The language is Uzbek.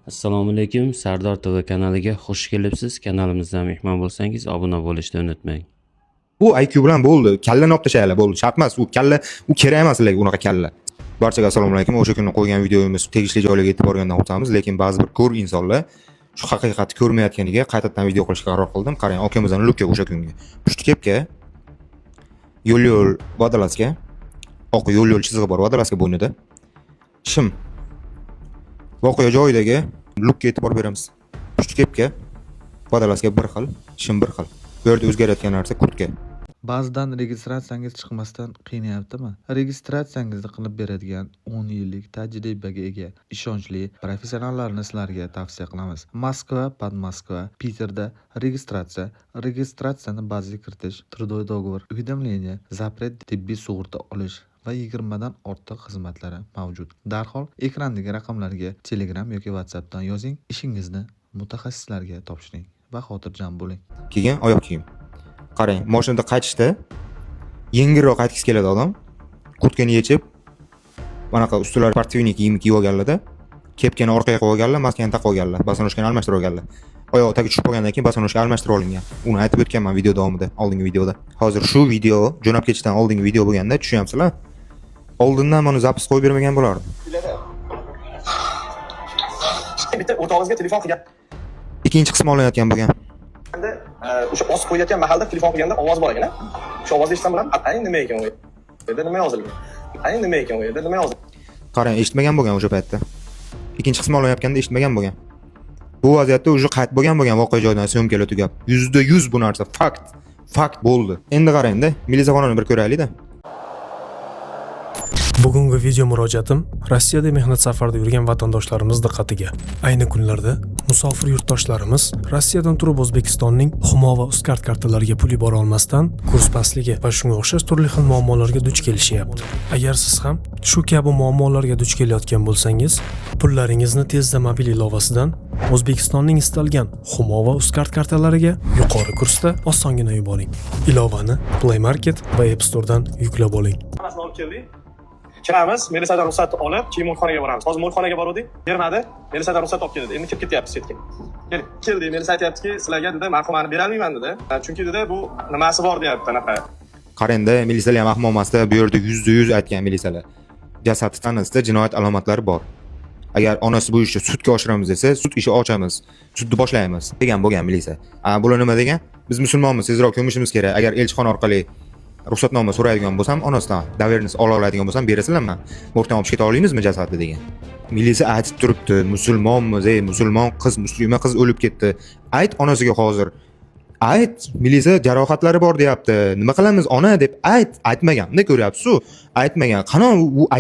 Assalomu alaykum, Sardor TV kanaliga xush kelibsiz. Kanalimizga mehmon bo'lsangiz, obuna bo'lishni unutmang. Bu IQ bilan bo'ldi. Kallani olib tashlaylar, bo'ldi. Shart emas, u kalla, u kerak emas sizlarga unaqa kalla. Barchaga assalomu alaykum. O'sha kuni qo'ygan videomiz tegishli joylarga yetib borgandan xursandmiz, lekin ba'zi bir ko'r insonlar shu haqiqatni ko'rmayotganiga qaytadan video qilishga qaror qildim. Qarang, akamizning Luka o'sha kungi. Pushti kepka yo'l vodolazka, oq yo'l chizig'i bor vodolazka bo'ynida. Shim voqea joyidagi Luka e'tibor beramiz. Pushti kepka vodolazka bir xil, shim bir xil. Bu yerda o'zgarayotgan narsa kurtka. Ba'zidan registratsiyangiz chiqmasdan qiynayaptimi? Registratsiyangizni qilib beradigan 10 yillik tajribaga ega ishonchli professionallarni sizlarga tavsiya qilamiz. Moskva, Podmoskva, Piterda registratsiyani bazaga kiritish, трудовой договор, уведомление, запрет, tibbiy sug'urta olish va 20 dan ortiq xizmatlari mavjud. Darhol ekrandagi raqamlarga Telegram yoki WhatsAppdan yozing, ishingizni mutaxassislarga topshiring va xotirjam bo'ling. Keyin oyoq kiyim. Qarang, mashinada qaytishda yengilroq qaytgisi keladi odam. Kurtkani yechib, bunaqa ustilar sportivniy kiyim kiyib olganlarda, kepkani orqaga qo'yib olganlar, maskani taqib olganlar, bosonoshkani almashtirib olganlar. Oyoq tagi tushib qolgandan keyin bosonoshka almashtirib olingan. Uni aytib o'tganman video davomida, oldingi videoda. Hozir shu video jo'nab ketishdan oldingi video bo'lganda tushunyapsizlar? Oldindan buni zapis qo'yib bermagan bo'lardi. Bitta o'rtog'ingizga telefon qilgan. Ikkinchi qismi olinayotgan bo'lgan. O'sha osib qo'yayotgan mahalda telefon qilganda ovoz bor ekan. O'sha ovozni eshitsam bilan, "Ay, nima ekan u? Dedi nima yozilgan? Ay, nima ekan u? Dedi nima yozilgan?" Qarang, eshitmagan bo'lgan o'sha paytda. Ikkinchi qismi olinayotganda eshitmagan bo'lgan. Bu vaziyatda o'sha qaytib bo'lgan voqea joyidan syomkalar tugab. 100% bu narsa fakt bo'ldi. Endi qarang-da, milisaxonani bir ko'raylik-da. Bugungi video murojaatim Rossiyada mehnat safarida yurgan vatandoshlarimiz diqqatiga. Ayni kunlarda musofir yurtdoshlarimiz Rossiyadan turib O'zbekistonning Humo va Uzcard kartalariga pul yubora olmasdan kurs pastligi va shunga o'xshash turli xil muammolarga duch kelishyapti. Agar siz ham shu kabi muammolarga duch kelayotgan bo'lsangiz, pullaringizni tezda mobil ilovasidan O'zbekistonning istalgan Humo va Uzcard kartalariga yuqori kursda osongina yuboring. Ilovani Play Market va App Store'dan yuklab oling. Hammasini olib keldik. Kiramiz, milisadan ruxsatni olib, keyin mulkxonaga boramiz. Hozir mulkxonaga bordik, bermadi. Milisadan ruxsat olib keldi. Endi kirib ketyapmiz chetga. Keldi, milisa aytayaptiki, sizlarga dedi, marhumani bera olmayman dedi. Chunki dedi, bu nimasi bor deyapti, anaqa. Qarangda, milisalar ham ahmoq emasda, bu yerda 100% aytgan milisalar. Jasad tanasida jinoyat alomatlari bor. Agar onasi bu ishni sudga oshiramiz desa, sud ishi ochamiz, sudni boshlaymiz degan bo'lgan milisa. Bular nima degan? Biz musulmonmiz, tezroq ko'mishimiz kerak. Agar elchixona orqali ruxsatnoma so'raydigan bo'lsam, onasidan davernis ola oladigan bo'lsam, berasizlarmi? O'rtaga olib keta olamizmi jasadni degan. Milisa aytib turibdi, musulmonmiz, musulmon qiz, muslima qiz o'lib ketdi. Ayt onasiga hozir. Ayt, milisa jarohatlari bor deyapti. Nima qilamiz ona deb aytmagan. Nima ko'ryapsiz-ku? Aytmagan. Qani u